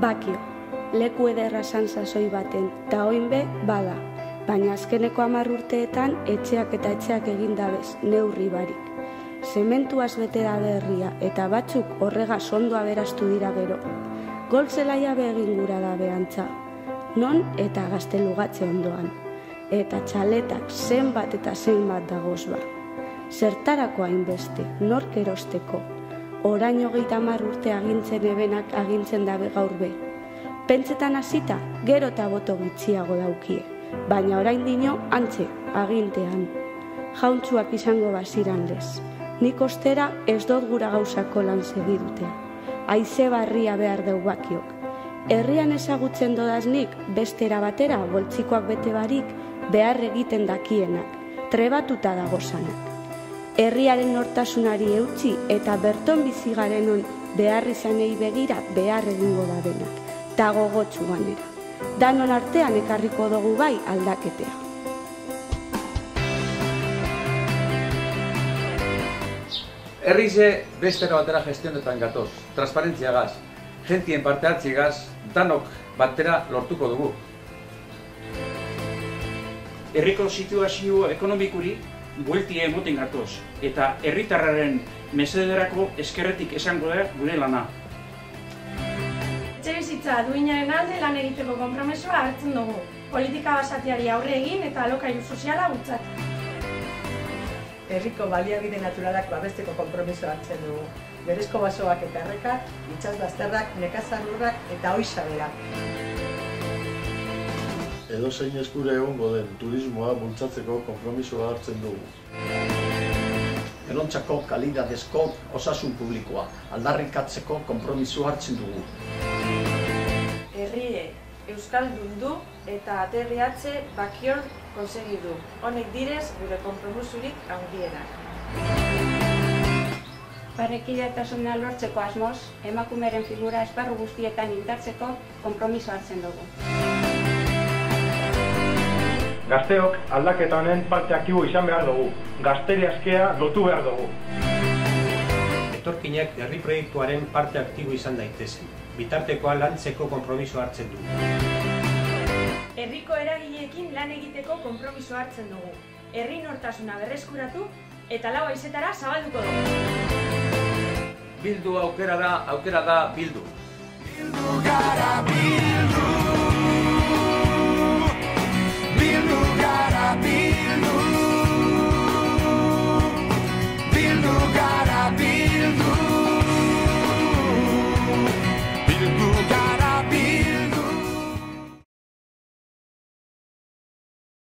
Bakio, leku ederra san sasoi baten, ta oin be bada, baina azkeneko 10 urteetan etxeak eta etxeak egin dabez, neurri barik. Zementuaz bete dabe herria eta batzuk horregaz ondo aberastu dira gero. Gol zelaia begin gura dabe antza, non eta Gaztelugatxe ondoan. Eta txaletak zenbat eta zenbat dagoz ba. Zertarako hainbeste, nork erosteko. Orain 30 urte agintzen ebenak agintzen dabe gaur be. Pentsetan hasita, gero eta boto gitxiago daukie, baina orain dino antxe, agintean. Jauntzuak izango baziran lez. Nik ostera ez dut gura gauzako lan segidutea. Haize barria behar deu Bakiok. Herrian ezagutzen dodaz nik, bestera batera, boltsikoak bete barik, behar egiten dakienak, trebatuta dagozanak. Herriaren nortasunari eutxi eta berton bizigarenon behar izanei begira behar egingo da denak, ta gogotsu ganera. Danon artean ekarriko dugu bai aldaketea. Herrize bestera batera gestionetan gatoz, transparentziagaz, gentien parte hartziegaz, danok batera lortuko dugu. Herriko situazio ekonomikuri bueltia emoten gatoz, eta herritarraren mesederako eskerretik esango da gure lana. Etxebizitza duinaren alde lan egiteko konpromisoa hartzen dugu. Politika basatiari aurre egin eta alokairu soziala bultzatu. Herriko baliabide naturalak babesteko konpromisoa hartzen dugu. Berezko basoak eta errekak, itsas bazterrak, nekazarlurrak eta oixa bera. Edozein eskure egongo den turismoa bultzatzeko konpromisoa hartzen dugu. Denontzako kalidadezko osasun publikoa aldarrikatzeko konpromisoa hartzen dugu. Herrie euskaldun du eta aterriatze Bakion konsegi du. Honek direz gure konpromisorik handienak. Parekidetasuna lortzeko asmoz, emakumeren figura esparru guztietan indartzeko konpromiso hartzen dugu. Gazteok aldaketa honen parte aktibo izan behar dugu. Gazteri askea lotu behar dugu. Etorkinak herri proiektuaren parte aktibo izan daitezen. Bitartekoa lantzeko konpromiso hartzen dugu. Herriko eragileekin lan egiteko konpromiso hartzen dugu. Herri nortasuna berreskuratu eta lau haizetara zabalduko dugu. Bildu aukera da bildu. Bildu gara bildu.